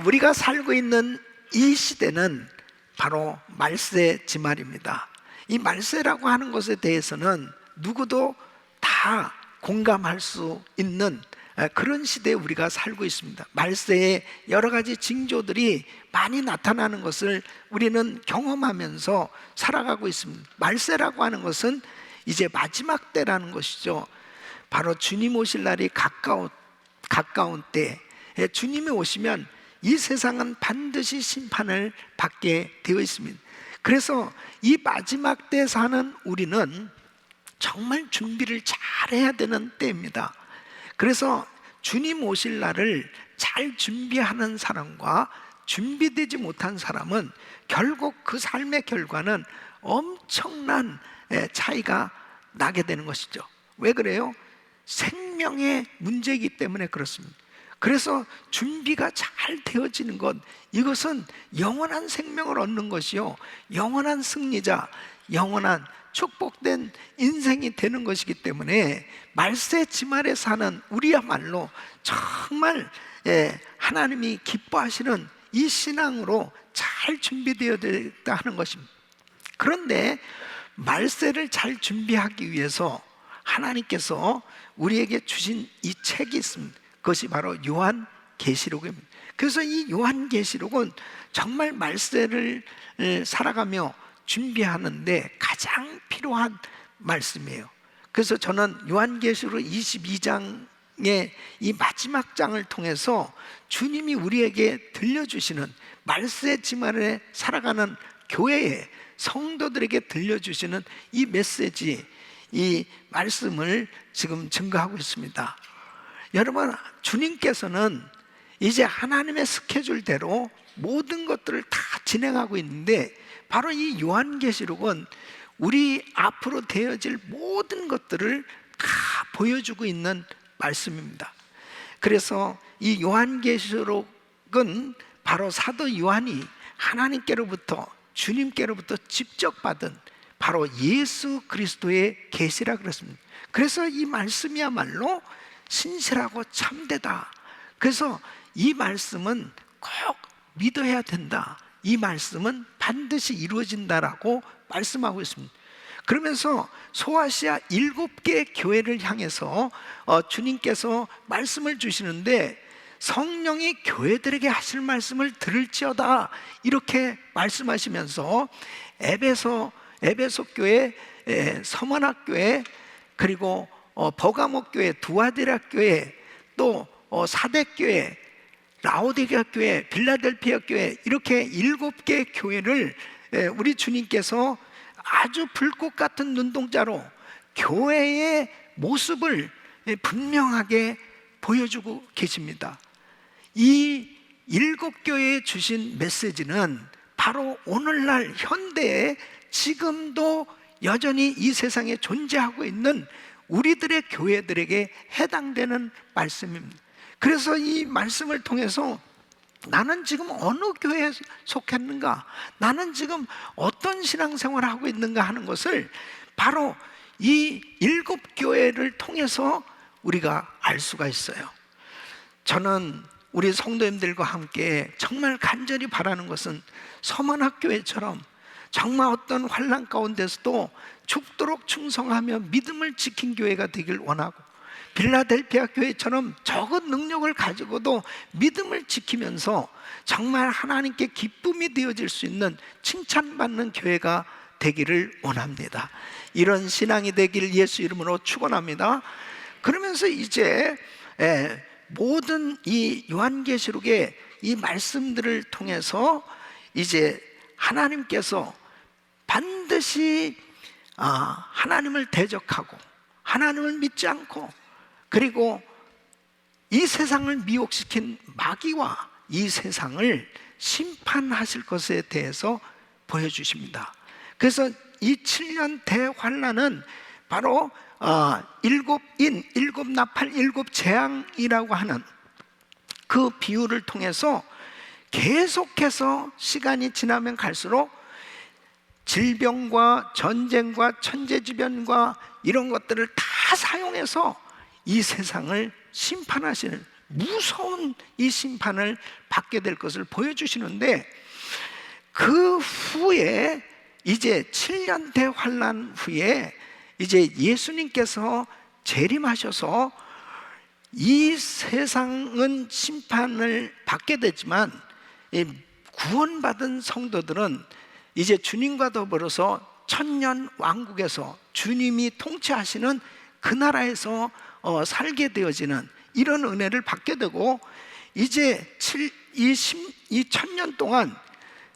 우리가 살고 있는 이 시대는 바로 말세지말입니다. 이 말세라고 하는 것에 대해서는 누구도 다 공감할 수 있는 그런 시대에 우리가 살고 있습니다. 말세에 여러 가지 징조들이 많이 나타나는 것을 우리는 경험하면서 살아가고 있습니다. 말세라고 하는 것은 이제 마지막 때라는 것이죠. 바로 주님 오실 날이 가까운 때, 주님이 오시면 이 세상은 반드시 심판을 받게 되어 있습니다. 그래서 이 마지막 때 사는 우리는 정말 준비를 잘 해야 되는 때입니다. 그래서 주님 오실 날을 잘 준비하는 사람과 준비되지 못한 사람은 결국 그 삶의 결과는 엄청난 차이가 나게 되는 것이죠. 왜 그래요? 생명의 문제이기 때문에 그렇습니다. 그래서 준비가 잘 되어지는 것, 이것은 영원한 생명을 얻는 것이요, 영원한 승리자, 영원한 축복된 인생이 되는 것이기 때문에 말세 지말에 사는 우리야말로 정말 하나님이 기뻐하시는 이 신앙으로 잘 준비되어야 되겠다 하는 것입니다. 그런데 말세를 잘 준비하기 위해서 하나님께서 우리에게 주신 이 책이 있습니다. 그것이 바로 요한계시록입니다. 그래서 이 요한계시록은 정말 말세를 살아가며 준비하는데 가장 필요한 말씀이에요. 그래서 저는 요한계시록 22장의 이 마지막 장을 통해서 주님이 우리에게 들려주시는 말세 지말에 살아가는 교회의 성도들에게 들려주시는 이 메시지, 이 말씀을 지금 증거하고 있습니다. 여러분, 주님께서는 이제 하나님의 스케줄대로 모든 것들을 다 진행하고 있는데, 바로 이 요한계시록은 우리 앞으로 되어질 모든 것들을 다 보여주고 있는 말씀입니다. 그래서 이 요한계시록은 바로 사도 요한이 하나님께로부터, 주님께로부터 직접 받은 바로 예수 그리스도의 계시라 그랬습니다. 그래서 이 말씀이야말로 신실하고 참되다. 그래서 이 말씀은 꼭 믿어야 된다. 이 말씀은 반드시 이루어진다라고 말씀하고 있습니다. 그러면서 소아시아 7개의 교회를 향해서 주님께서 말씀을 주시는데, 성령이 교회들에게 하실 말씀을 들을지어다 이렇게 말씀하시면서 에베소 교회, 서머나 교회, 그리고 버가모 교회, 두아디라 교회, 또 사대 교회, 라오디게아 교회, 빌라델피아 교회, 이렇게 7개의 교회를 우리 주님께서 아주 불꽃 같은 눈동자로 교회의 모습을 분명하게 보여주고 계십니다. 이 7교회에 주신 메시지는 바로 오늘날 현대에 지금도 여전히 이 세상에 존재하고 있는 우리들의 교회들에게 해당되는 말씀입니다. 그래서 이 말씀을 통해서 나는 지금 어느 교회에 속했는가, 나는 지금 어떤 신앙생활을 하고 있는가 하는 것을 바로 이 7교회를 통해서 우리가 알 수가 있어요. 저는 우리 성도님들과 함께 정말 간절히 바라는 것은 서문학교회처럼 정말 어떤 환난 가운데서도 죽도록 충성하며 믿음을 지킨 교회가 되길 원하고, 빌라델피아 교회처럼 적은 능력을 가지고도 믿음을 지키면서 정말 하나님께 기쁨이 되어질 수 있는 칭찬받는 교회가 되기를 원합니다. 이런 신앙이 되길 예수 이름으로 축원합니다. 그러면서 이제 모든 이 요한계시록의 이 말씀들을 통해서 이제 하나님께서 반드시 하나님을 대적하고 하나님을 믿지 않고, 그리고 이 세상을 미혹시킨 마귀와 이 세상을 심판하실 것에 대해서 보여주십니다. 그래서 이 7년 대환란은 바로 7인, 7나팔, 7재앙이라고 하는 그 비유를 통해서 계속해서 시간이 지나면 갈수록 질병과 전쟁과 천재지변과 이런 것들을 다 사용해서 이 세상을 심판하시는, 무서운 이 심판을 받게 될 것을 보여주시는데, 그 후에 이제 7년 대환란 후에 이제 예수님께서 재림하셔서 이 세상은 심판을 받게 되지만 이 구원받은 성도들은 이제 주님과 더불어서 천년 왕국에서 주님이 통치하시는 그 나라에서 살게 되어지는 이런 은혜를 받게 되고, 이제 이 천년 동안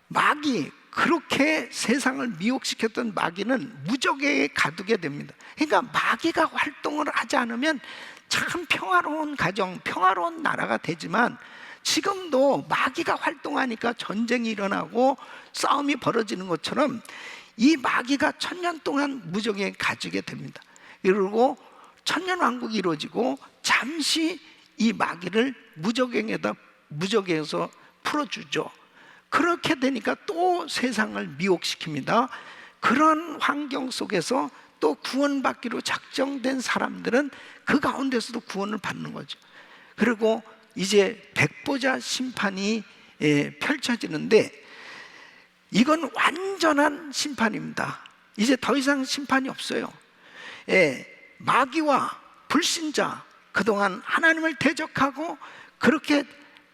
마귀, 그렇게 세상을 미혹시켰던 마귀는 무적에 가두게 됩니다. 그러니까 마귀가 활동을 하지 않으면 참 평화로운 가정, 평화로운 나라가 되지만, 지금도 마귀가 활동하니까 전쟁이 일어나고 싸움이 벌어지는 것처럼 이 마귀가 천년 동안 무적에 가지게 됩니다. 그리고 천년 왕국이 이루어지고 잠시 이 마귀를 무적에서 풀어주죠. 그렇게 되니까 또 세상을 미혹시킵니다. 그런 환경 속에서 또 구원받기로 작정된 사람들은 그 가운데서도 구원을 받는 거죠. 그리고 이제 백보자 심판이 펼쳐지는데, 이건 완전한 심판입니다. 이제 더 이상 심판이 없어요. 마귀와 불신자, 그동안 하나님을 대적하고 그렇게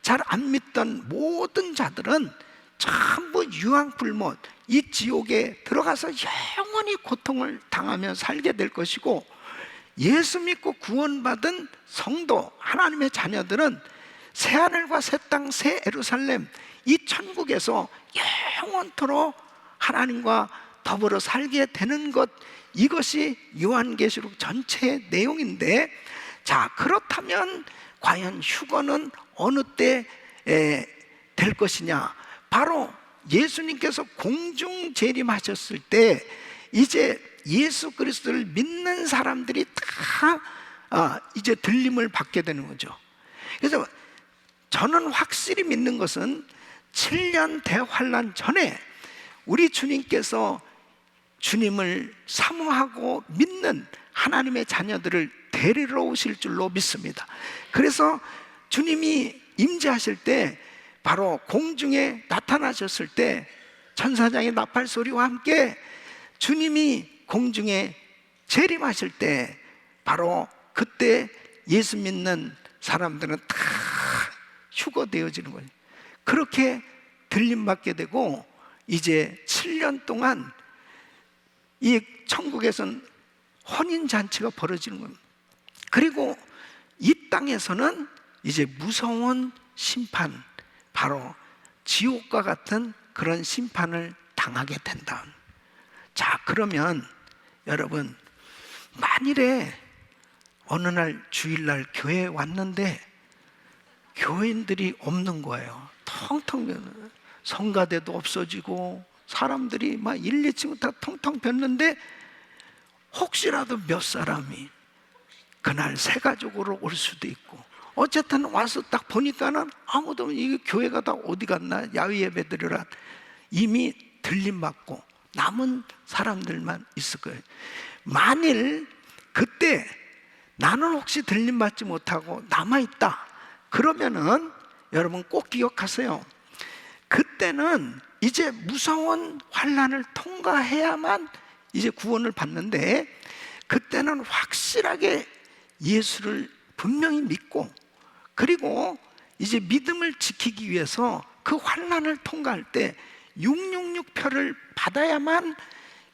잘 안 믿던 모든 자들은 전부 유황불못, 이 지옥에 들어가서 영원히 고통을 당하며 살게 될 것이고, 예수 믿고 구원받은 성도, 하나님의 자녀들은 새하늘과 새 땅, 새 예루살렘, 이 천국에서 영원토록 하나님과 더불어 살게 되는 것, 이것이 요한계시록 전체의 내용인데, 자, 그렇다면 과연 휴거는 어느 때 될 것이냐? 바로 예수님께서 공중 재림하셨을 때 이제 예수 그리스도를 믿는 사람들이 다 이제 들림을 받게 되는 거죠. 그래서 저는 확실히 믿는 것은 7년 대환란 전에 우리 주님께서 주님을 사모하고 믿는 하나님의 자녀들을 데리러 오실 줄로 믿습니다. 그래서 주님이 임재하실 때, 바로 공중에 나타나셨을 때 천사장의 나팔 소리와 함께 주님이 공중에 재림하실 때, 바로 그때 예수 믿는 사람들은 다 휴거되어지는 거예요. 그렇게 들림받게 되고, 이제 7년 동안 이 천국에서는 혼인잔치가 벌어지는 겁니다. 그리고 이 땅에서는 이제 무서운 심판, 바로 지옥과 같은 그런 심판을 당하게 된다. 자, 그러면 여러분, 만일에 어느 날 주일날 교회에 왔는데 교인들이 없는 거예요. 텅텅, 성가대도 없어지고 사람들이 막 1, 2층 다 텅텅 폈는데, 혹시라도 몇 사람이 그날 새 가족으로 올 수도 있고, 어쨌든 와서 딱 보니까는 아무도, 이 교회가 다 어디 갔나, 야외 예배드리라, 이미 들림받고 남은 사람들만 있을 거예요. 만일 그때 나는 혹시 들림받지 못하고 남아있다, 그러면은 여러분 꼭 기억하세요. 그때는 이제 무서운 환난을 통과해야만 이제 구원을 받는데, 그때는 확실하게 예수를 분명히 믿고, 그리고 이제 믿음을 지키기 위해서 그 환난을 통과할 때 666표를 받아야만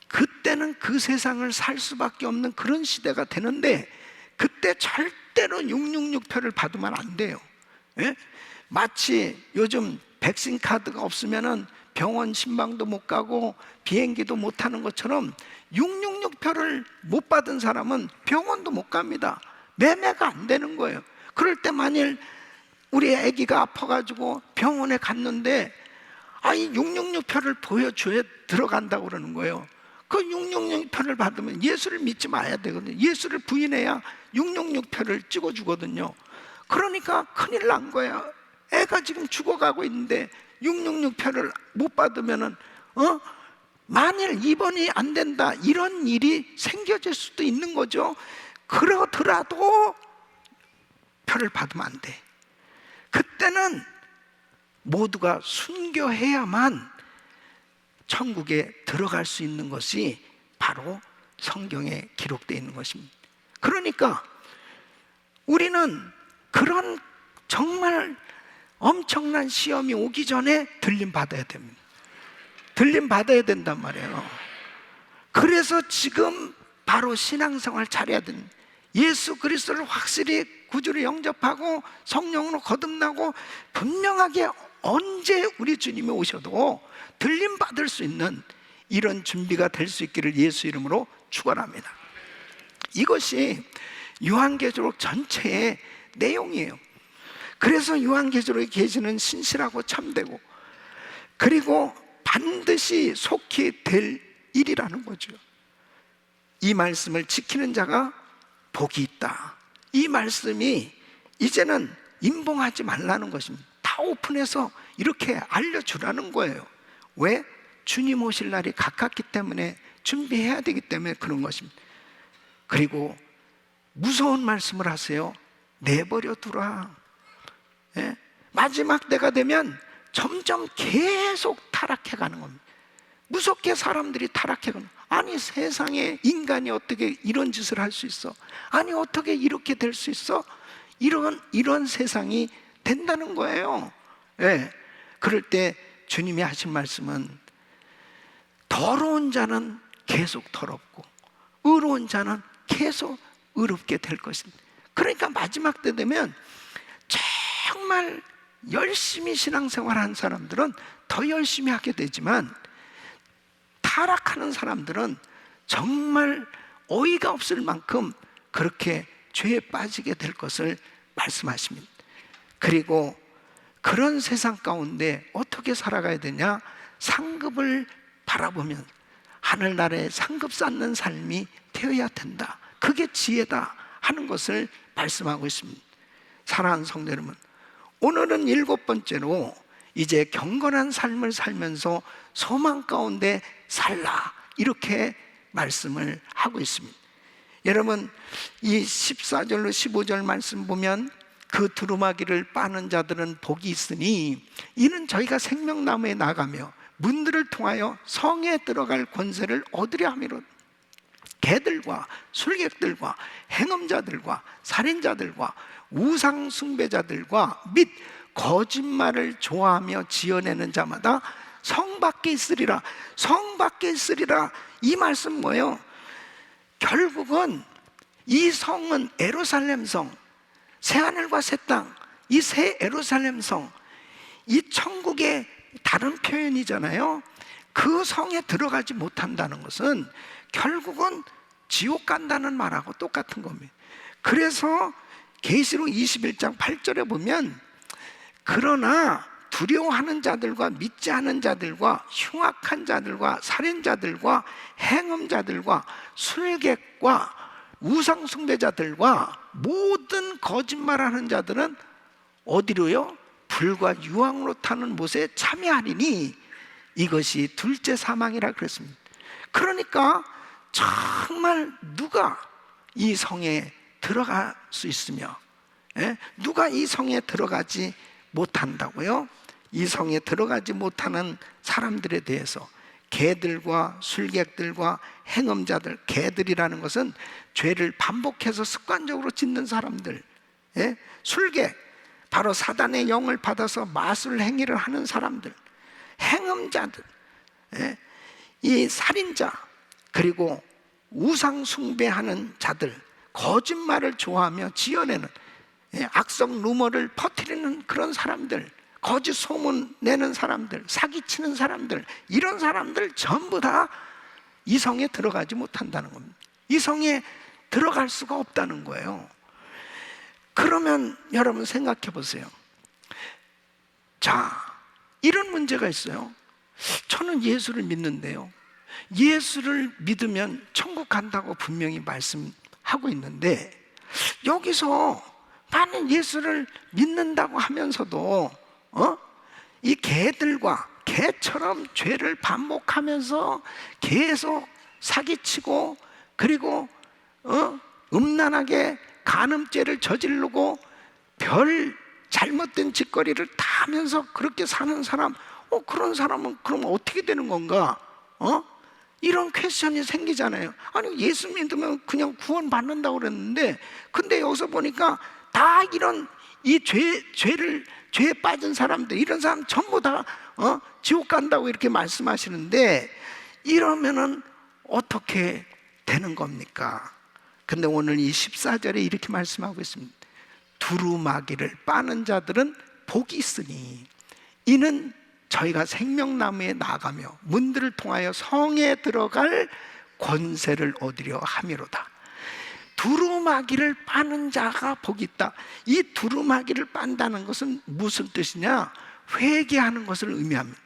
그때는 그 세상을 살 수밖에 없는 그런 시대가 되는데, 그때 절대로 666표를 받으면 안 돼요. 예? 마치 요즘 백신 카드가 없으면은 병원 신방도 못 가고 비행기도 못 타는 것처럼 666표를 못 받은 사람은 병원도 못 갑니다. 매매가 안 되는 거예요. 그럴 때 만일 우리 아기가 아파가지고 병원에 갔는데, 이 666표를 보여줘야 들어간다고 그러는 거예요. 그 666표를 받으면 예수를 믿지 마야 되거든요. 예수를 부인해야 666표를 찍어주거든요. 그러니까 큰일 난 거야. 애가 지금 죽어가고 있는데 666표를 못 받으면은 만일 입원이 안 된다, 이런 일이 생겨질 수도 있는 거죠. 그러더라도 표를 받으면 안 돼. 그때는 모두가 순교해야만 천국에 들어갈 수 있는 것이 바로 성경에 기록되어 있는 것입니다. 그러니까 우리는 그런 정말 엄청난 시험이 오기 전에 들림 받아야 됩니다. 들림 받아야 된단 말이에요. 그래서 지금 바로 신앙생활 잘해야 됩니다. 예수 그리스도를 확실히 구주로 영접하고 성령으로 거듭나고 분명하게 언제 우리 주님이 오셔도 들림 받을 수 있는 이런 준비가 될 수 있기를 예수 이름으로 축원합니다. 이것이 요한계시록 전체의 내용이에요. 그래서 요한계시록에 계시는 신실하고 참되고 그리고 반드시 속히 될 일이라는 거죠. 이 말씀을 지키는 자가 복이 있다. 이 말씀이 이제는 임봉하지 말라는 것입니다. 다 오픈해서 이렇게 알려주라는 거예요. 왜? 주님 오실 날이 가깝기 때문에 준비해야 되기 때문에 그런 것입니다. 그리고 무서운 말씀을 하세요. 내버려 두라. 예? 마지막 때가 되면 점점 계속 타락해 가는 겁니다. 무섭게 사람들이 타락해 가는. 아니 세상에 인간이 어떻게 이런 짓을 할 수 있어? 아니 어떻게 이렇게 될 수 있어? 이런 세상이 된다는 거예요. 예. 그럴 때 주님이 하신 말씀은 더러운 자는 계속 더럽고 의로운 자는 계속 의롭게 될 것입니다. 그러니까 마지막 때 되면 정말 열심히 신앙생활한 사람들은 더 열심히 하게 되지만 타락하는 사람들은 정말 어이가 없을 만큼 그렇게 죄에 빠지게 될 것을 말씀하십니다. 그리고 그런 세상 가운데 어떻게 살아가야 되냐? 상급을 바라보면 하늘나라에 상급 쌓는 삶이 되어야 된다. 그게 지혜다 하는 것을 말씀하고 있습니다. 사랑하는 성도 여러분, 오늘은 7번째로 이제 경건한 삶을 살면서 소망 가운데 살라 이렇게 말씀을 하고 있습니다. 여러분 이 14절로 15절 말씀 보면 그 두루마기를 빠는 자들은 복이 있으니 이는 저희가 생명나무에 나가며 문들을 통하여 성에 들어갈 권세를 얻으려 함이로 개들과 술객들과 행음자들과 살인자들과 우상 숭배자들과 및 거짓말을 좋아하며 지어내는 자마다 성 밖에 있으리라. 성 밖에 있으리라. 이 말씀 뭐예요? 결국은 이 성은 예루살렘 성, 새하늘과 새 땅, 이 새 예루살렘 성, 이 천국의 다른 표현이잖아요. 그 성에 들어가지 못한다는 것은 결국은 지옥 간다는 말하고 똑같은 겁니다. 그래서 계시록 21장 8절에 보면 그러나 두려워하는 자들과 믿지 않은 자들과 흉악한 자들과 살인자들과 행음자들과 술객과 우상숭배자들과 모든 거짓말하는 자들은 어디로요? 불과 유황으로 타는 못에 참여하리니 이것이 둘째 사망이라 그랬습니다. 그러니까 정말 누가 이 성에 들어갈 수 있으며 누가 이 성에 들어가지 못한다고요? 이 성에 들어가지 못하는 사람들에 대해서 개들과 술객들과 행음자들, 개들이라는 것은 죄를 반복해서 습관적으로 짓는 사람들, 술객, 바로 사단의 영을 받아서 마술 행위를 하는 사람들, 행음자들, 이 살인자, 그리고 우상 숭배하는 자들, 거짓말을 좋아하며 지어내는 악성 루머를 퍼뜨리는 그런 사람들, 거짓 소문 내는 사람들, 사기치는 사람들, 이런 사람들 전부 다 이 성에 들어가지 못한다는 겁니다. 이 성에 들어갈 수가 없다는 거예요. 그러면 여러분 생각해 보세요. 자, 이런 문제가 있어요. 저는 예수를 믿는데요, 예수를 믿으면 천국 간다고 분명히 말씀하고 있는데 여기서 나는 예수를 믿는다고 하면서도 이 개들과 개처럼 죄를 반복하면서 계속 사기치고 그리고 음란하게 간음죄를 저지르고 별 잘못된 짓거리를 다 하면서 그렇게 사는 사람, 그런 사람은 그럼 어떻게 되는 건가? 이런 퀘스천이 생기잖아요. 아니, 예수 믿으면 그냥 구원 받는다고 그랬는데, 근데 여기서 보니까 다 이런 이 죄에 빠진 사람들, 이런 사람 전부 다 지옥 간다고 이렇게 말씀하시는데, 이러면은 어떻게 되는 겁니까? 근데 오늘 이 14절에 이렇게 말씀하고 있습니다. 두루마기를 빠는 자들은 복이 있으니 이는 저희가 생명나무에 나가며 문들을 통하여 성에 들어갈 권세를 얻으려 함이로다. 두루마기를 빠는 자가 복이 있다. 이 두루마기를 빤다는 것은 무슨 뜻이냐? 회개하는 것을 의미합니다.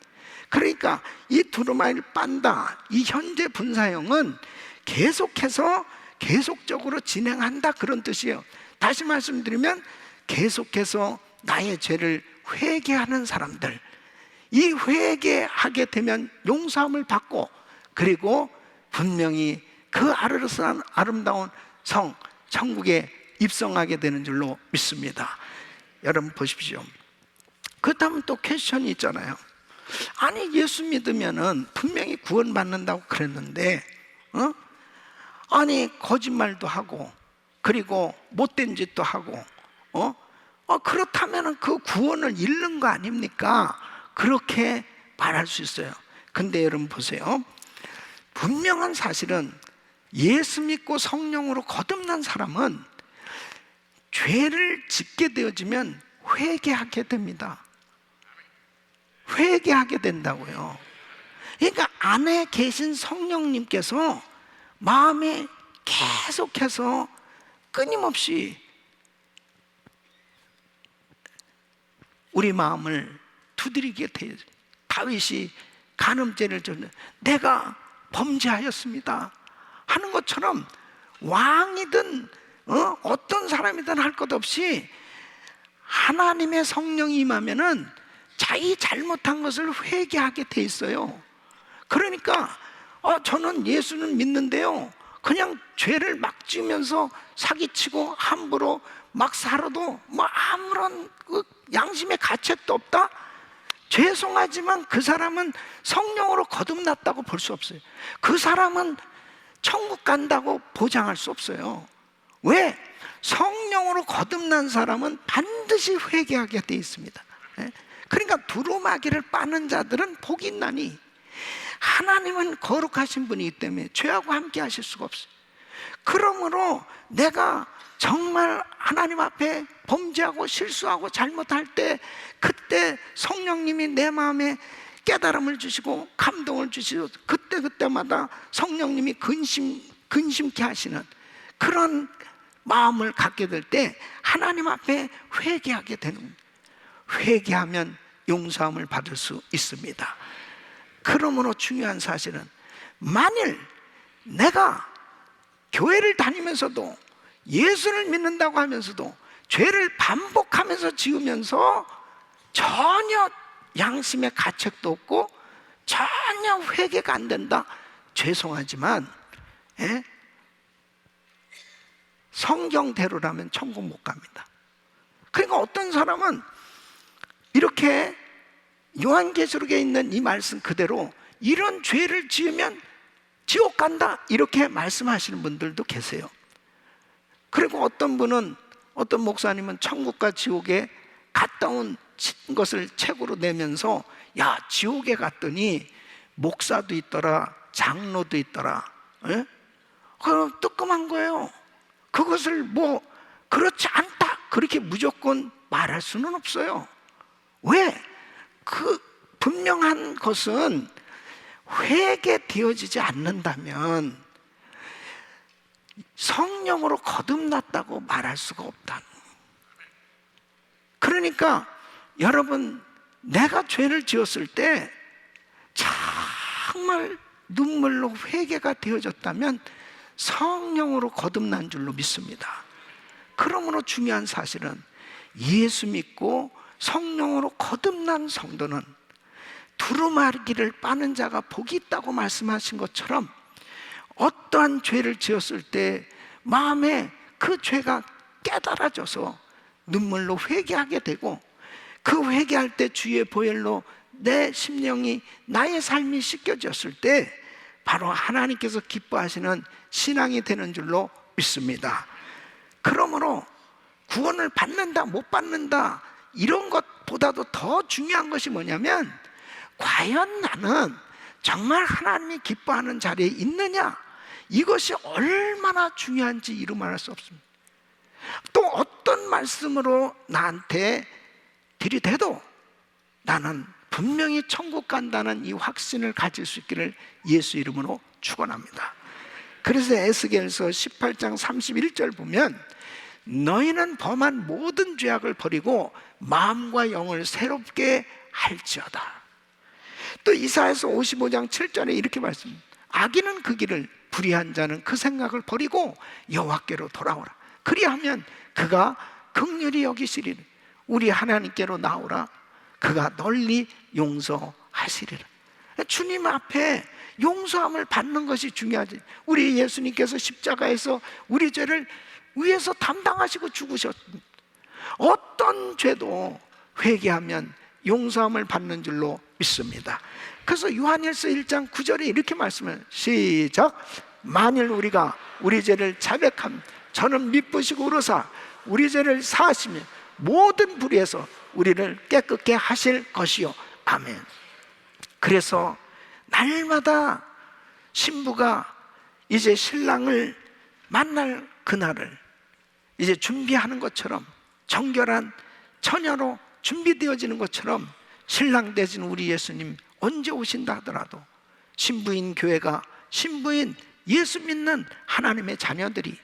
그러니까 이 두루마기를 빤다, 이 현재 분사형은 계속적으로 진행한다, 그런 뜻이에요. 다시 말씀드리면 계속해서 나의 죄를 회개하는 사람들, 이 회개하게 되면 용서함을 받고, 그리고 분명히 그 아름다운 성 천국에 입성하게 되는 줄로 믿습니다. 여러분 보십시오. 그렇다면 또 퀘스천이 있잖아요. 아니, 예수 믿으면은 분명히 구원받는다고 그랬는데 아니, 거짓말도 하고, 그리고 못된 짓도 하고, 그렇다면 그 구원을 잃는 거 아닙니까? 그렇게 말할 수 있어요. 근데 여러분 보세요. 분명한 사실은 예수 믿고 성령으로 거듭난 사람은 죄를 짓게 되어지면 회개하게 됩니다. 회개하게 된다고요. 그러니까 안에 계신 성령님께서 마음에 계속해서 끊임없이 우리 마음을 두드리게 돼요. 다윗이 간음죄를 졌는데 내가 범죄하였습니다 하는 것처럼, 왕이든 어떤 사람이든 할 것 없이 하나님의 성령이 임하면은 자기 잘못한 것을 회개하게 돼 있어요. 그러니까 저는 예수는 믿는데요, 그냥 죄를 막 지으면서 사기치고 함부로 막 살아도 뭐 아무런 양심의 가책도 없다? 죄송하지만 그 사람은 성령으로 거듭났다고 볼 수 없어요. 그 사람은 천국 간다고 보장할 수 없어요. 왜? 성령으로 거듭난 사람은 반드시 회개하게 돼 있습니다. 그러니까 두루마기를 빠는 자들은 복이 있나니, 하나님은 거룩하신 분이기 때문에 죄하고 함께 하실 수가 없어요. 그러므로 내가 정말 하나님 앞에 범죄하고 실수하고 잘못할 때, 그때 성령님이 내 마음에 깨달음을 주시고 감동을 주시고, 그때마다 성령님이 근심케 하시는 그런 마음을 갖게 될 때 하나님 앞에 회개하게 되는 겁니다. 회개하면 용서함을 받을 수 있습니다. 그러므로 중요한 사실은, 만일 내가 교회를 다니면서도 예수를 믿는다고 하면서도 죄를 반복하면서 지으면서 전혀 양심의 가책도 없고 전혀 회개가 안 된다, 죄송하지만 성경대로라면 천국 못 갑니다. 그러니까 어떤 사람은 이렇게 요한계시록에 있는 이 말씀 그대로 이런 죄를 지으면 지옥 간다, 이렇게 말씀하시는 분들도 계세요. 그리고 어떤 분은, 어떤 목사님은 천국과 지옥에 갔다 온 것을 책으로 내면서, 야, 지옥에 갔더니 목사도 있더라, 장로도 있더라. 그럼 뜨끔한 거예요. 그것을 뭐 그렇지 않다 그렇게 무조건 말할 수는 없어요. 왜? 그 분명한 것은 회개되어지지 않는다면 성령으로 거듭났다고 말할 수가 없다는. 그러니까 여러분, 내가 죄를 지었을 때 정말 눈물로 회개가 되어졌다면 성령으로 거듭난 줄로 믿습니다. 그러므로 중요한 사실은 예수 믿고 성령으로 거듭난 성도는 두루마기를 빠는 자가 복이 있다고 말씀하신 것처럼, 어떠한 죄를 지었을 때 마음에 그 죄가 깨달아져서 눈물로 회개하게 되고, 그 회개할 때 주의 보혈로 내 심령이, 나의 삶이 씻겨졌을 때 바로 하나님께서 기뻐하시는 신앙이 되는 줄로 믿습니다. 그러므로 구원을 받는다 못 받는다 이런 것보다도 더 중요한 것이 뭐냐면, 과연 나는 정말 하나님이 기뻐하는 자리에 있느냐, 이것이 얼마나 중요한지 이루 말할 수 없습니다. 또 어떤 말씀으로 나한테 들이대도 나는 분명히 천국 간다는 이 확신을 가질 수 있기를 예수 이름으로 축원합니다. 그래서 에스겔서 18장 31절 보면, 너희는 범한 모든 죄악을 버리고 마음과 영을 새롭게 할지어다. 또 이사야서 55장 7절에 이렇게 말씀합니다. 악인은 그 길을, 불의한 자는 그 생각을 버리고 여호와께로 돌아오라. 그리하면 그가 긍휼히 여기시리라. 우리 하나님께로 나오라. 그가 널리 용서하시리라. 주님 앞에 용서함을 받는 것이 중요하지. 우리 예수님께서 십자가에서 우리 죄를 위해서 담당하시고 죽으셨습니다. 어떤 죄도 회개하면 용서함을 받는 줄로 믿습니다. 그래서 요한일서 1장 9절에 이렇게 말씀해요. 시작. 만일 우리가 우리 죄를 자백하면 저는 미쁘시고 의로사 우리 죄를 사하시며 모든 불의에서 우리를 깨끗게 하실 것이요. 아멘. 그래서 날마다 신부가 이제 신랑을 만날 그날을 이제 준비하는 것처럼, 정결한 처녀로 준비되어지는 것처럼, 신랑 되신 우리 예수님 언제 오신다 하더라도 신부인 교회가, 신부인 예수 믿는 하나님의 자녀들이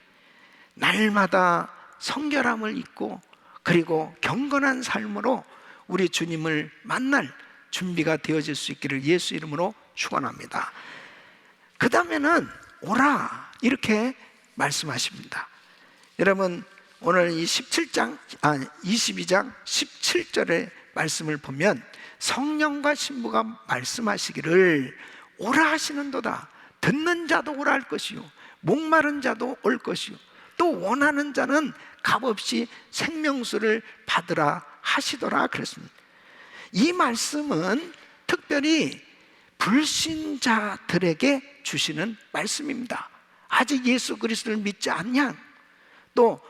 날마다 성결함을 입고 그리고 경건한 삶으로 우리 주님을 만날 준비가 되어질 수 있기를 예수 이름으로 축원합니다. 그 다음에는 오라 이렇게 말씀하십니다. 여러분, 오늘 이 22장 17절의 말씀을 보면 성령과 신부가 말씀하시기를 오라 하시는도다. 듣는 자도 오라 할 것이요 목마른 자도 올 것이요 또 원하는 자는 값없이 생명수를 받으라 하시더라 그랬습니다. 이 말씀은 특별히 불신자들에게 주시는 말씀입니다. 아직 예수 그리스도를 믿지 않냐, 또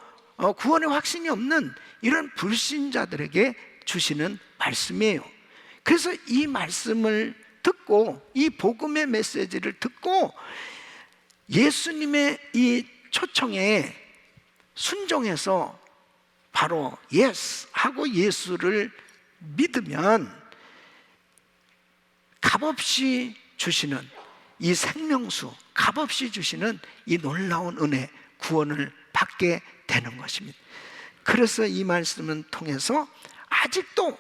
구원의 확신이 없는 이런 불신자들에게 주시는 말씀이에요. 그래서 이 말씀을 듣고, 이 복음의 메시지를 듣고 예수님의 이 초청에 순종해서 바로 예스 하고 예수를 믿으면 값없이 주시는 이 생명수, 값없이 주시는 이 놀라운 은혜, 구원을 받게 되는 것입니다. 그래서 이 말씀을 통해서 아직도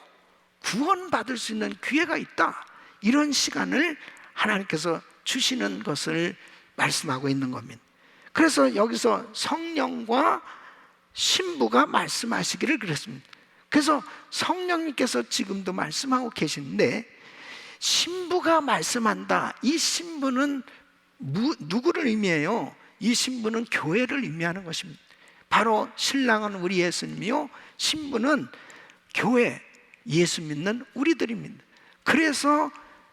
구원받을 수 있는 기회가 있다, 이런 시간을 하나님께서 주시는 것을 말씀하고 있는 겁니다. 그래서 여기서 성령과 신부가 말씀하시기를 그랬습니다. 그래서 성령님께서 지금도 말씀하고 계시는데, 신부가 말씀한다. 이 신부는 누구를 의미해요? 이 신부는 교회를 의미하는 것입니다. 바로 신랑은 우리 예수님이요, 신부는 교회, 예수 믿는 우리들입니다. 그래서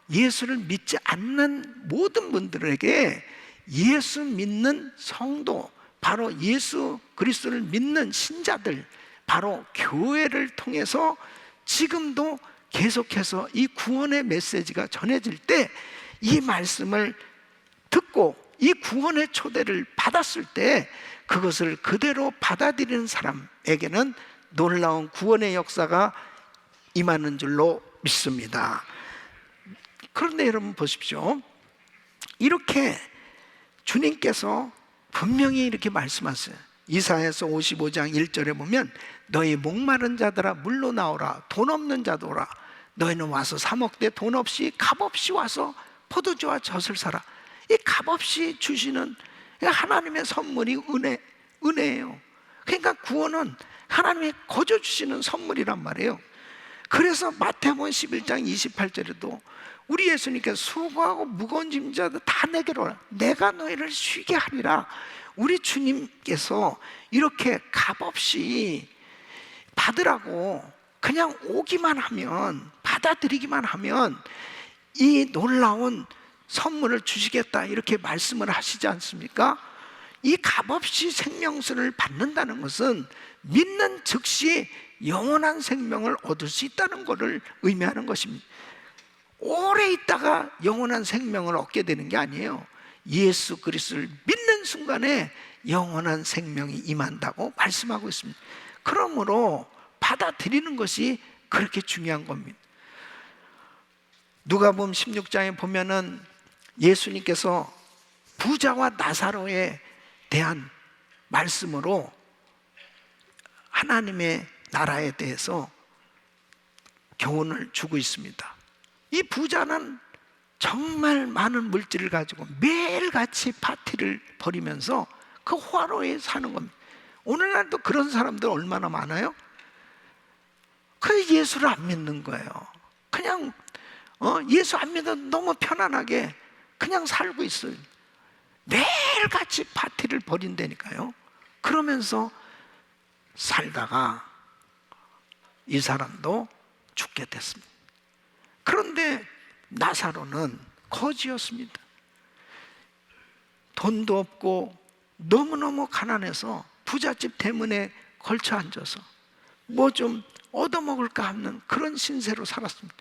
예수를 믿지 않는 모든 분들에게 예수 믿는 성도, 바로 예수 그리스도를 믿는 신자들, 바로 교회를 통해서 지금도 계속해서 이 구원의 메시지가 전해질 때, 이 말씀을 듣고 이 구원의 초대를 받았을 때 그것을 그대로 받아들이는 사람에게는 놀라운 구원의 역사가 임하는 줄로 믿습니다. 그런데 여러분 보십시오. 이렇게 주님께서 분명히 이렇게 말씀하세요. 이사야서 55장 1절에 보면 너희 목마른 자들아 물로 나오라, 돈 없는 자도 오라. 너희는 와서 사 먹되 돈 없이 값없이 와서 포도주와 젖을 사라. 이 값없이 주시는 하나님의 선물이 은혜예요. 그러니까 구원은 하나님이 거저 주시는 선물이란 말이에요. 그래서 마태복음 11장 28절에도 우리 예수님께서 수고하고 무거운 짐 자들 다 내게로 오라, 내가 너희를 쉬게 하리라. 우리 주님께서 이렇게 값없이 받으라고 그냥 오기만 하면, 받아들이기만 하면 이 놀라운 선물을 주시겠다 이렇게 말씀을 하시지 않습니까? 이 값없이 생명수를 받는다는 것은 믿는 즉시 영원한 생명을 얻을 수 있다는 것을 의미하는 것입니다. 오래 있다가 영원한 생명을 얻게 되는 게 아니에요. 예수 그리스도를 믿는 순간에 영원한 생명이 임한다고 말씀하고 있습니다. 그러므로 받아들이는 것이 그렇게 중요한 겁니다. 누가복음 16장에 보면은 예수님께서 부자와 나사로에 대한 말씀으로 하나님의 나라에 대해서 교훈을 주고 있습니다. 이 부자는 정말 많은 물질을 가지고 매일같이 파티를 벌이면서 그 화로에 사는 겁니다. 오늘날도 그런 사람들 얼마나 많아요? 그 예수를 안 믿는 거예요. 그냥 예수 안 믿어도 너무 편안하게 그냥 살고 있어요. 매일같이 파티를 벌인다니까요. 그러면서 살다가 이 사람도 죽게 됐습니다. 그런데 나사로는 거지였습니다. 돈도 없고 너무너무 가난해서 부잣집 대문에 걸쳐 앉아서 뭐 좀 얻어먹을까 하는 그런 신세로 살았습니다.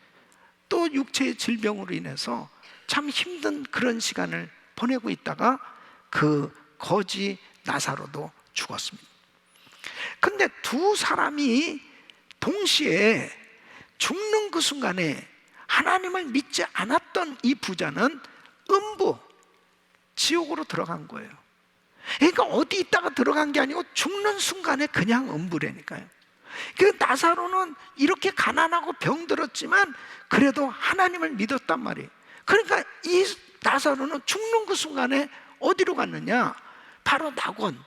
또 육체의 질병으로 인해서 참 힘든 그런 시간을 보내고 있다가 그 거지 나사로도 죽었습니다. 근데 두 사람이 동시에 죽는 그 순간에 하나님을 믿지 않았던 이 부자는 음부, 지옥으로 들어간 거예요. 그러니까 어디 있다가 들어간 게 아니고 죽는 순간에 그냥 음부라니까요. 그 나사로는 이렇게 가난하고 병들었지만 그래도 하나님을 믿었단 말이에요. 그러니까 이 나사로는 죽는 그 순간에 어디로 갔느냐? 바로 낙원,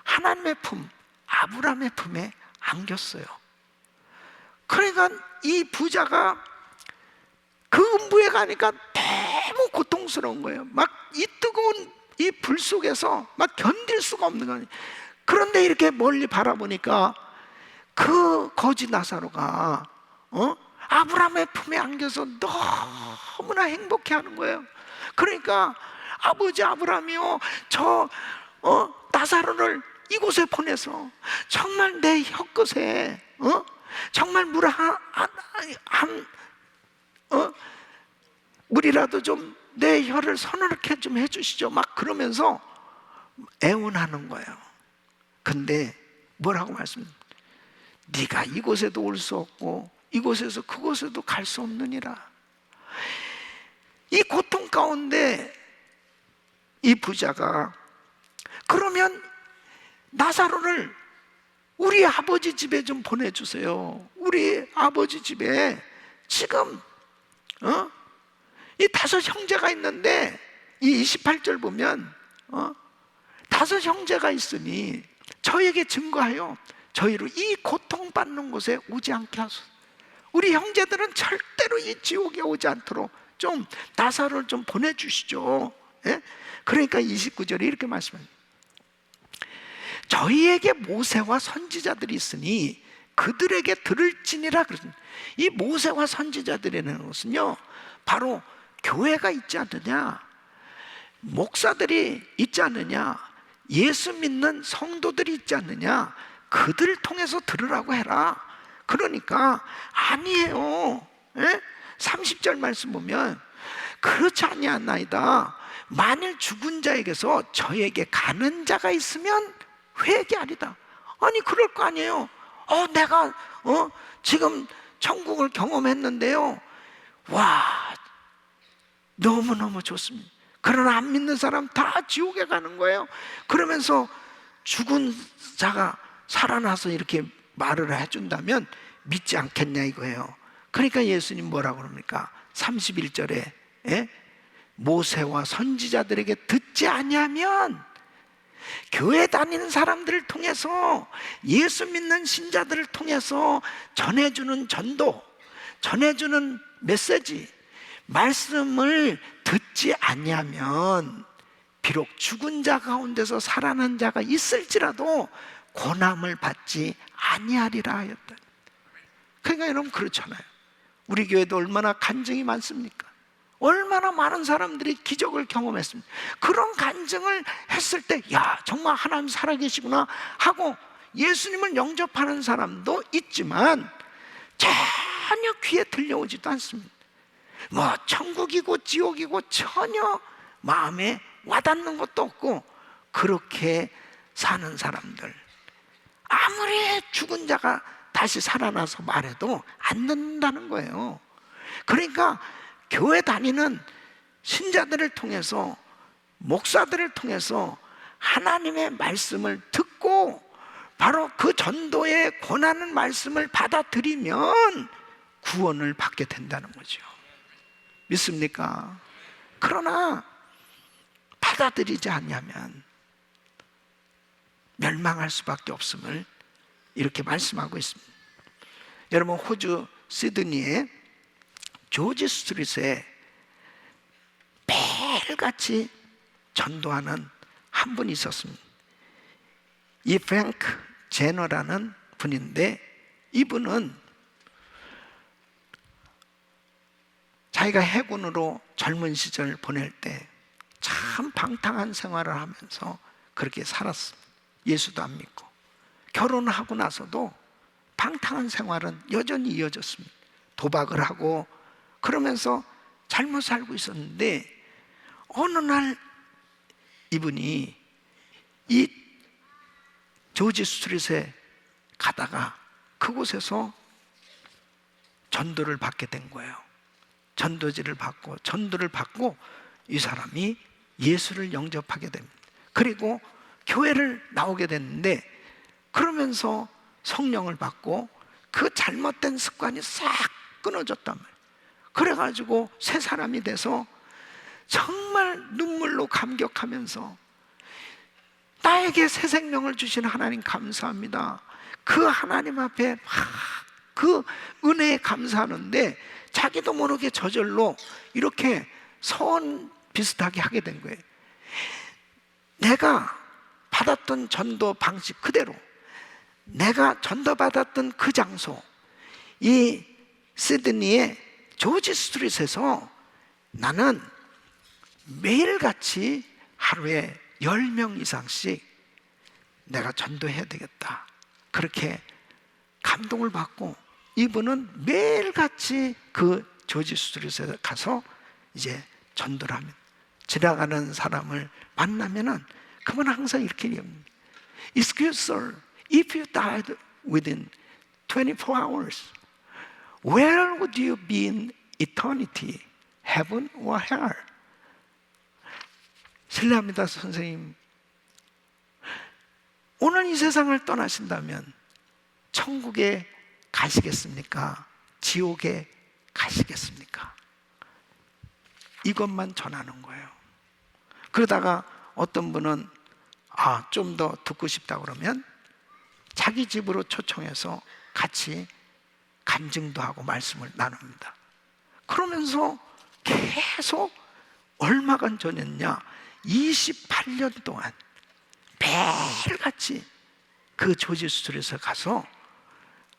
하나님의 품, 아브라함의 품에 안겼어요. 그러니까 이 부자가 그 음부에 가니까 너무 고통스러운 거예요. 막 이 뜨거운 이 불 속에서 막 견딜 수가 없는 거예요. 그런데 이렇게 멀리 바라보니까 그 거지 나사로가 아브라함의 품에 안겨서 너무나 행복해하는 거예요. 그러니까 아버지 아브라함이요, 저 나사로를 이곳에 보내서 정말 내 혀끝에 정말 물 물이라도 좀 내 혀를 서늘하게 좀 해주시죠. 막 그러면서 애원하는 거예요. 근데 뭐라고 말씀합니까? 네가 이곳에도 올 수 없고 이곳에서 그곳에도 갈 수 없느니라. 이 고통 가운데 이 부자가 그러면 나사로를 우리 아버지 집에 좀 보내주세요. 우리 아버지 집에 지금 이 다섯 형제가 있는데 이 28절 보면 다섯 형제가 있으니 저에게 증거하여 저희로 이 고통받는 곳에 오지 않게 하소서. 우리 형제들은 절대로 이 지옥에 오지 않도록 좀 나사로를 좀 보내주시죠. 예? 그러니까 29절에 이렇게 말씀합니다. 저희에게 모세와 선지자들이 있으니 그들에게 들을지니라 그러십니다. 이 모세와 선지자들이라는 것은요, 바로 교회가 있지 않느냐, 목사들이 있지 않느냐, 예수 믿는 성도들이 있지 않느냐, 그들을 통해서 들으라고 해라. 그러니까 아니에요. 예? 30절 말씀 보면 그렇지 아니하나이다. 만일 죽은 자에게서 저에게 가는 자가 있으면 회개하리다. 아니 그럴 거 아니에요. 내가 지금 천국을 경험했는데요, 와 너무너무 좋습니다. 그러나 안 믿는 사람 다 지옥에 가는 거예요. 그러면서 죽은 자가 살아나서 이렇게 말을 해준다면 믿지 않겠냐 이거예요. 그러니까 예수님 뭐라고 그럽니까? 31절에 모세와 선지자들에게 듣지 아니하면, 교회 다니는 사람들을 통해서, 예수 믿는 신자들을 통해서 전해주는 전도, 전해주는 메시지, 말씀을 듣지 아니하면 비록 죽은 자 가운데서 살아난 자가 있을지라도 고난을 받지 아니하리라 하였다. 그러니까 여러분 그렇잖아요. 우리 교회도 얼마나 간증이 많습니까? 얼마나 많은 사람들이 기적을 경험했습니다. 그런 간증을 했을 때 야, 정말 하나님 살아계시구나 하고 예수님을 영접하는 사람도 있지만 전혀 귀에 들려오지도 않습니다. 뭐 천국이고 지옥이고 전혀 마음에 와닿는 것도 없고 그렇게 사는 사람들, 아무리 죽은 자가 다시 살아나서 말해도 안 듣는다는 거예요. 그러니까 교회 다니는 신자들을 통해서, 목사들을 통해서 하나님의 말씀을 듣고 바로 그 전도의 권하는 말씀을 받아들이면 구원을 받게 된다는 거죠. 믿습니까? 그러나 받아들이지 않으면 멸망할 수밖에 없음을 이렇게 말씀하고 있습니다. 여러분, 호주 시드니의 조지 스트리트에 매일같이 전도하는 한 분이 있었습니다. 이 프랭크 제너라는 분인데, 이분은 자기가 해군으로 젊은 시절 보낼 때 참 방탕한 생활을 하면서 그렇게 살았습니다. 예수도 안 믿고. 결혼하고 나서도 방탕한 생활은 여전히 이어졌습니다. 도박을 하고 그러면서 잘못 살고 있었는데, 어느 날 이분이 이 조지 스트리트에 가다가 그곳에서 전도를 받게 된 거예요. 전도지를 받고 전도를 받고 이 사람이 예수를 영접하게 됩니다. 그리고 교회를 나오게 됐는데, 그러면서 성령을 받고 그 잘못된 습관이 싹 끊어졌단 말이에요. 그래가지고 새 사람이 돼서 정말 눈물로 감격하면서 나에게 새 생명을 주신 하나님 감사합니다. 그 하나님 앞에 그 은혜에 감사하는데 자기도 모르게 저절로 이렇게 선 비슷하게 하게 된 거예요. 내가 받았던 전도 방식 그대로, 내가 전도받았던 그 장소, 이 시드니의 조지 스트리트에서 나는 매일같이 하루에 10명 이상씩 내가 전도해야 되겠다, 그렇게 감동을 받고 이분은 매일같이 그 조지 스트리트에 가서 이제 전도를 합니다. 지나가는 사람을 만나면은 그분 항상 이렇게 얘기합니다. Excuse sir, if you died within 24 hours, where would you be in eternity? Heaven or hell? 실례합니다, 선생님. 오늘 이 세상을 떠나신다면 천국에 가시겠습니까? 지옥에 가시겠습니까? 이것만 전하는 거예요. 그러다가 어떤 분은 좀 더 듣고 싶다 그러면 자기 집으로 초청해서 같이 간증도 하고 말씀을 나눕니다. 그러면서 계속 얼마간 전했냐, 28년 동안 매일같이 그 조지 스트리트에 가서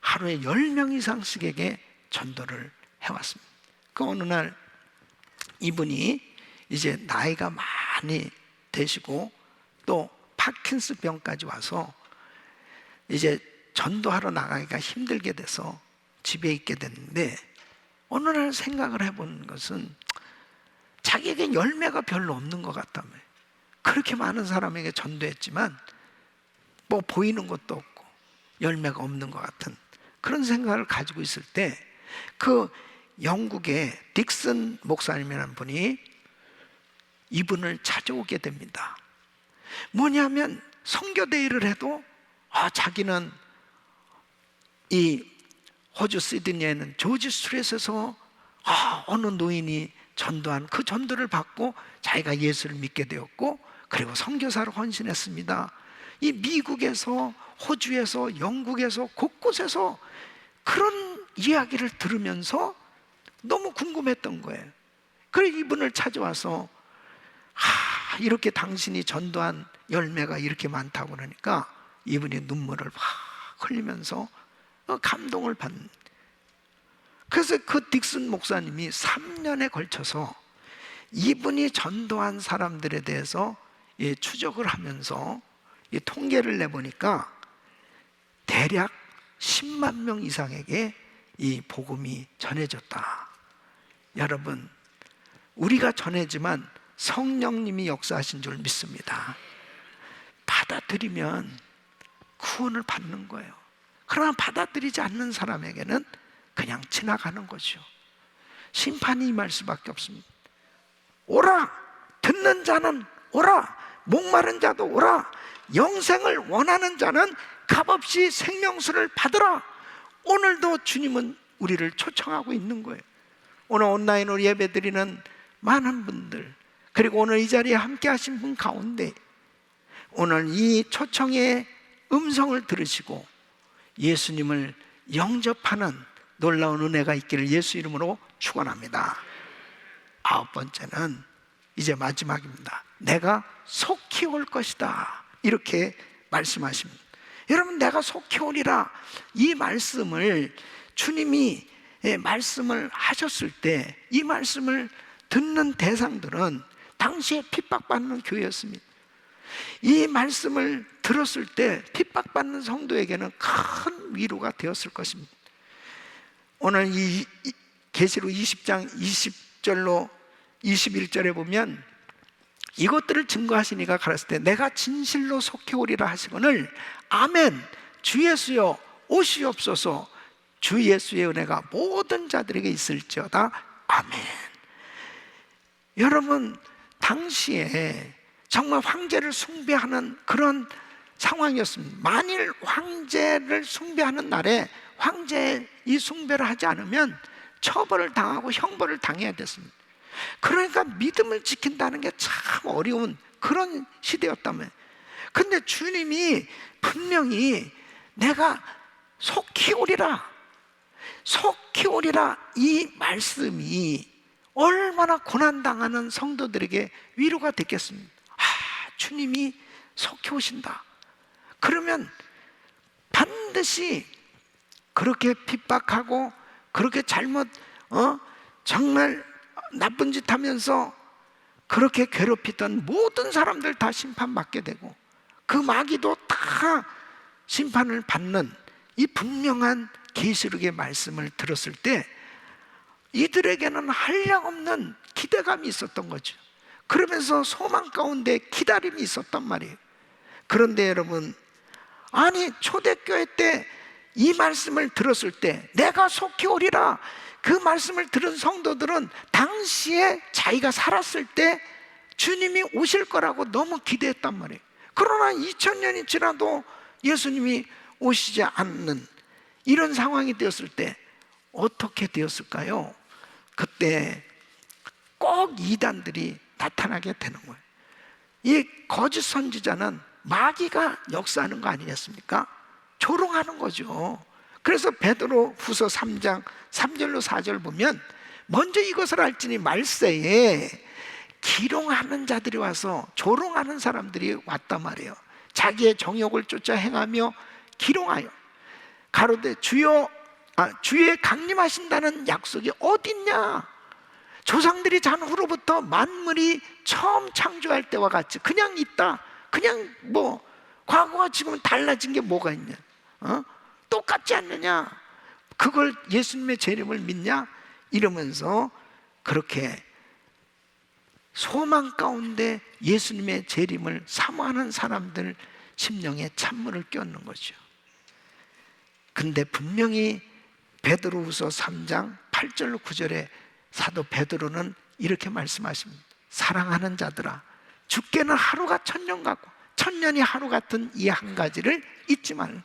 하루에 10명 이상씩에게 전도를 해왔습니다. 그 어느 날 이분이 이제 나이가 많이 되시고 또 파킨스 병까지 와서 이제 전도하러 나가기가 힘들게 돼서 집에 있게 됐는데, 어느 날 생각을 해본 것은 자기에게 열매가 별로 없는 것 같다며. 그렇게 많은 사람에게 전도했지만 뭐 보이는 것도 없고 열매가 없는 것 같은 그런 생각을 가지고 있을 때, 그 영국의 딕슨 목사님이라는 분이 이분을 찾아오게 됩니다. 뭐냐면 선교대회를 해도 자기는 이 호주 시드니에는 조지 스트리트에서 어느 노인이 전도한 그 전도를 받고 자기가 예수를 믿게 되었고, 그리고 선교사로 헌신했습니다. 이 미국에서, 호주에서, 영국에서 곳곳에서 그런 이야기를 들으면서 너무 궁금했던 거예요. 그래서 이분을 찾아와서 이렇게 당신이 전도한 열매가 이렇게 많다고 그러니까 이분이 눈물을 막 흘리면서 감동을 받는. 그래서 그 딕슨 목사님이 3년에 걸쳐서 이분이 전도한 사람들에 대해서 추적을 하면서 통계를 내보니까 대략 10만 명 이상에게 이 복음이 전해졌다. 여러분, 우리가 전해지만 성령님이 역사하신 줄 믿습니다. 받아들이면 구원을 받는 거예요. 그러나 받아들이지 않는 사람에게는 그냥 지나가는 거죠. 심판이 임할 수밖에 없습니다. 오라! 듣는 자는 오라! 목마른 자도 오라! 영생을 원하는 자는 값없이 생명수를 받으라! 오늘도 주님은 우리를 초청하고 있는 거예요. 오늘 온라인으로 예배드리는 많은 분들, 그리고 오늘 이 자리에 함께 하신 분 가운데 오늘 이 초청의 음성을 들으시고 예수님을 영접하는 놀라운 은혜가 있기를 예수 이름으로 축원합니다. 9번째는 이제 마지막입니다. 내가 속히 올 것이다, 이렇게 말씀하십니다. 여러분, 내가 속히 오리라, 이 말씀을 주님이 말씀을 하셨을 때 이 말씀을 듣는 대상들은 당시에 핍박받는 교회였습니다. 이 말씀을 들었을 때 핍박받는 성도에게는 큰 위로가 되었을 것입니다. 오늘 이 계시록 20장 20절로 21절에 보면 이것들을 증거하시니가 가라사대 때 내가 진실로 속히 오리라 하시거늘 아멘. 주 예수여 오시옵소서. 주 예수의 은혜가 모든 자들에게 있을지어다. 아멘. 여러분, 당시에 정말 황제를 숭배하는 그런 상황이었습니다. 만일 황제를 숭배하는 날에 황제의 이 숭배를 하지 않으면 처벌을 당하고 형벌을 당해야 됐습니다. 그러니까 믿음을 지킨다는 게 참 어려운 그런 시대였다면, 근데 주님이 분명히 내가 속히 오리라, 속히 오리라, 이 말씀이 얼마나 고난당하는 성도들에게 위로가 됐겠습니까? 주님이 속히 오신다. 그러면 반드시 그렇게 핍박하고 그렇게 잘못 정말 나쁜 짓 하면서 그렇게 괴롭히던 모든 사람들 다 심판받게 되고 그 마귀도 다 심판을 받는 이 분명한 계시록의 말씀을 들었을 때 이들에게는 한량없는 기대감이 있었던 거죠. 그러면서 소망 가운데 기다림이 있었단 말이에요. 그런데 여러분, 아니 초대교회 때 이 말씀을 들었을 때 내가 속히 오리라, 그 말씀을 들은 성도들은 당시에 자기가 살았을 때 주님이 오실 거라고 너무 기대했단 말이에요. 그러나 2000년이 지나도 예수님이 오시지 않는 이런 상황이 되었을 때 어떻게 되었을까요? 그때 꼭 이단들이 나타나게 되는 거예요. 이 거짓 선지자는 마귀가 역사하는 거 아니겠습니까? 조롱하는 거죠. 그래서 베드로 후서 3장 3절로 4절 보면 먼저 이것을 알지니 말세에 기롱하는 자들이 와서 조롱하는 사람들이 왔단 말이에요. 자기의 정욕을 쫓아 행하며 기롱하여 가로되 주의 강림하신다는 약속이 어딨냐? 조상들이 잔후로부터 만물이 처음 창조할 때와 같이 그냥 있다. 그냥 뭐 과거와 지금은 달라진 게 뭐가 있냐? 똑같지 않느냐? 그걸 예수님의 재림을 믿냐? 이러면서 그렇게 소망 가운데 예수님의 재림을 사모하는 사람들 심령에 찬물을 끼얹는 거죠. 근데 분명히 베드로후서 3장 8절로 9절에 사도 베드로는 이렇게 말씀하십니다. 사랑하는 자들아, 주께는 하루가 천년 같고 천년이 하루 같은 이 한 가지를 잊지 말라.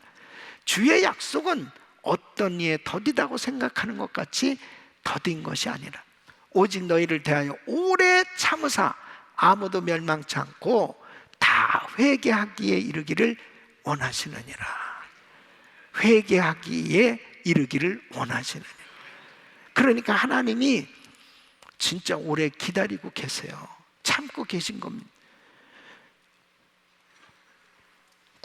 주의 약속은 어떤 이에 더디다고 생각하는 것 같이 더딘 것이 아니라 오직 너희를 대하여 오래 참으사 아무도 멸망치 않고 다 회개하기에 이르기를 원하시느니라. 회개하기에 이르기를 원하시느니라. 그러니까 하나님이 진짜 오래 기다리고 계세요. 참고 계신 겁니다.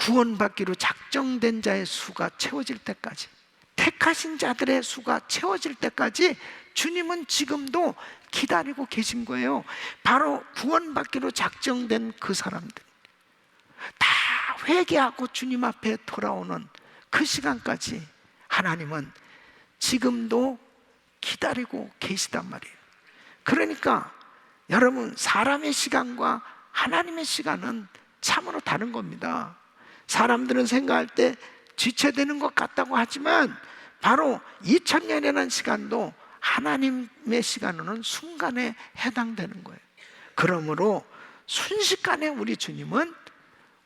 구원받기로 작정된 자의 수가 채워질 때까지, 택하신 자들의 수가 채워질 때까지 주님은 지금도 기다리고 계신 거예요. 바로 구원받기로 작정된 그 사람들 다 회개하고 주님 앞에 돌아오는 그 시간까지 하나님은 지금도 기다리고 계시단 말이에요. 그러니까 여러분, 사람의 시간과 하나님의 시간은 참으로 다른 겁니다. 사람들은 생각할 때 지체되는 것 같다고 하지만 바로 2000년이라는 시간도 하나님의 시간으로는 순간에 해당되는 거예요. 그러므로 순식간에 우리 주님은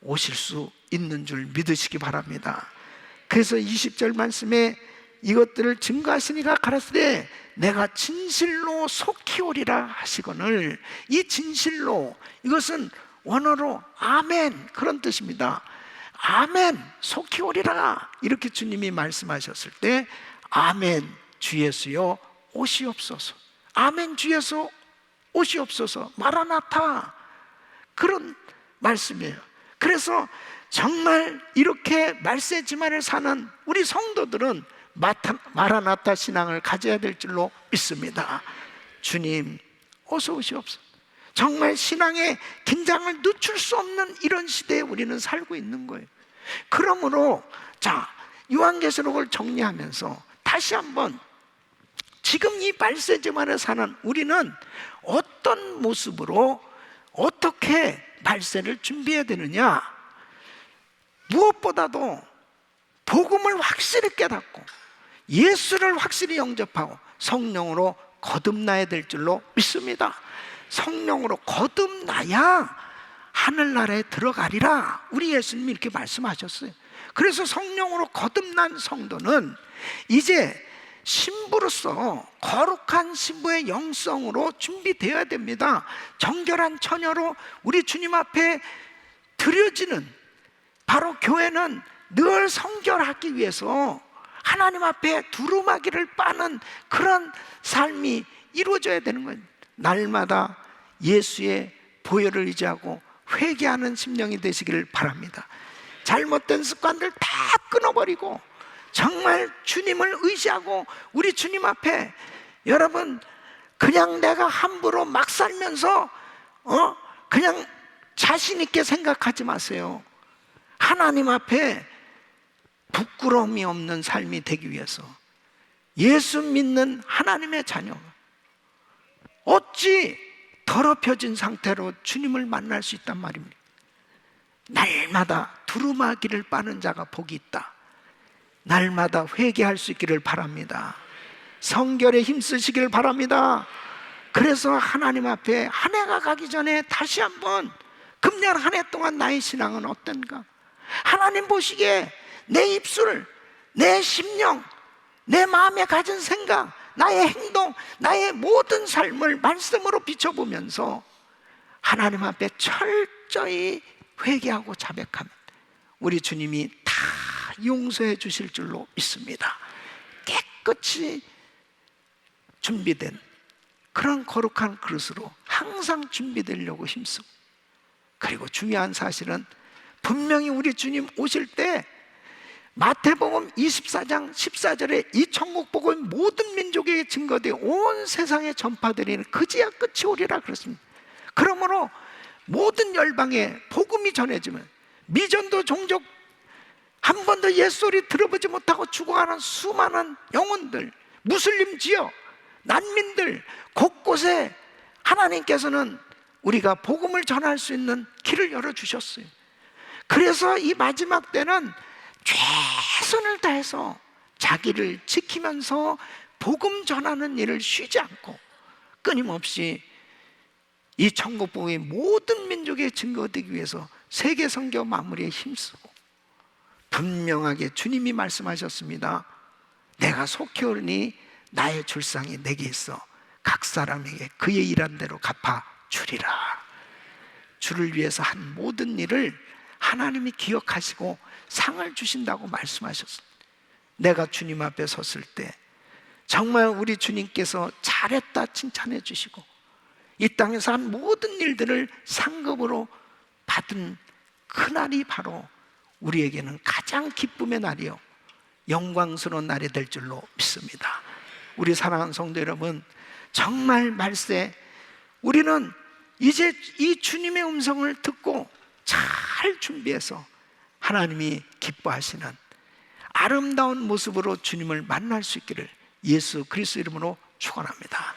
오실 수 있는 줄 믿으시기 바랍니다. 그래서 20절 말씀에 이것들을 증거하시니가 가라사대 내가 진실로 속히 오리라 하시거늘, 이 진실로, 이것은 원어로 아멘 그런 뜻입니다. 아멘, 속히 오리라 이렇게 주님이 말씀하셨을 때 아멘 주 예수여 오시옵소서, 아멘 주 예수 오시옵소서, 마라나타, 그런 말씀이에요. 그래서 정말 이렇게 말세지만을 사는 우리 성도들은 마라나타 신앙을 가져야 될 줄로 믿습니다. 주님 어서 오시옵소서. 정말 신앙의 긴장을 늦출 수 없는 이런 시대에 우리는 살고 있는 거예요. 그러므로 자, 요한계시록을 정리하면서 다시 한번 지금 이 말세지만을 사는 우리는 어떤 모습으로 어떻게 말세를 준비해야 되느냐, 무엇보다도 복음을 확실히 깨닫고 예수를 확실히 영접하고 성령으로 거듭나야 될 줄로 믿습니다. 성령으로 거듭나야 하늘나라에 들어가리라 우리 예수님이 이렇게 말씀하셨어요. 그래서 성령으로 거듭난 성도는 이제 신부로서 거룩한 신부의 영성으로 준비되어야 됩니다. 정결한 처녀로 우리 주님 앞에 드려지는, 바로 교회는 늘 성결하기 위해서 하나님 앞에 두루마기를 빠는 그런 삶이 이루어져야 되는 거예요. 날마다 예수의 보혈을 의지하고 회개하는 심령이 되시기를 바랍니다. 잘못된 습관들 다 끊어버리고 정말 주님을 의지하고 우리 주님 앞에, 여러분 그냥 내가 함부로 막 살면서 그냥 자신 있게 생각하지 마세요. 하나님 앞에 부끄러움이 없는 삶이 되기 위해서 예수 믿는 하나님의 자녀가 어찌 더럽혀진 상태로 주님을 만날 수 있단 말입니다. 날마다 두루마기를 빠는 자가 복이 있다. 날마다 회개할 수 있기를 바랍니다. 성결에 힘쓰시기를 바랍니다. 그래서 하나님 앞에 한 해가 가기 전에 다시 한번 금년 한 해 동안 나의 신앙은 어떤가, 하나님 보시기에 내 입술, 내 심령, 내 마음에 가진 생각, 나의 행동, 나의 모든 삶을 말씀으로 비춰보면서 하나님 앞에 철저히 회개하고 자백하면 우리 주님이 다 용서해 주실 줄로 믿습니다. 깨끗이 준비된 그런 거룩한 그릇으로 항상 준비되려고 힘쓰고, 그리고 중요한 사실은 분명히 우리 주님 오실 때 마태복음 24장 14절에 이 천국복음이 모든 민족에게 증거되어 온 세상에 전파되리는 그제야 끝이 오리라 그랬습니다. 그러므로 모든 열방에 복음이 전해지면 미전도 종족 한 번도 옛소리 들어보지 못하고 죽어가는 수많은 영혼들, 무슬림 지역, 난민들 곳곳에 하나님께서는 우리가 복음을 전할 수 있는 길을 열어주셨어요. 그래서 이 마지막 때는 최선을 다해서 자기를 지키면서 복음 전하는 일을 쉬지 않고 끊임없이 이 천국복음이 모든 민족에 증거되기 위해서 세계 선교 마무리에 힘쓰고, 분명하게 주님이 말씀하셨습니다. 내가 속히 오르니 나의 줄상이 내게 있어 각 사람에게 그의 일한 대로 갚아 주리라. 주를 위해서 한 모든 일을 하나님이 기억하시고 상을 주신다고 말씀하셨습니다. 내가 주님 앞에 섰을 때 정말 우리 주님께서 잘했다 칭찬해 주시고 이 땅에서 한 모든 일들을 상급으로 받은 그날이 바로 우리에게는 가장 기쁨의 날이요 영광스러운 날이 될 줄로 믿습니다. 우리 사랑하는 성도 여러분, 정말 말세 우리는 이제 이 주님의 음성을 듣고 잘 준비해서 하나님이 기뻐하시는 아름다운 모습으로 주님을 만날 수 있기를 예수 그리스도 이름으로 축원합니다.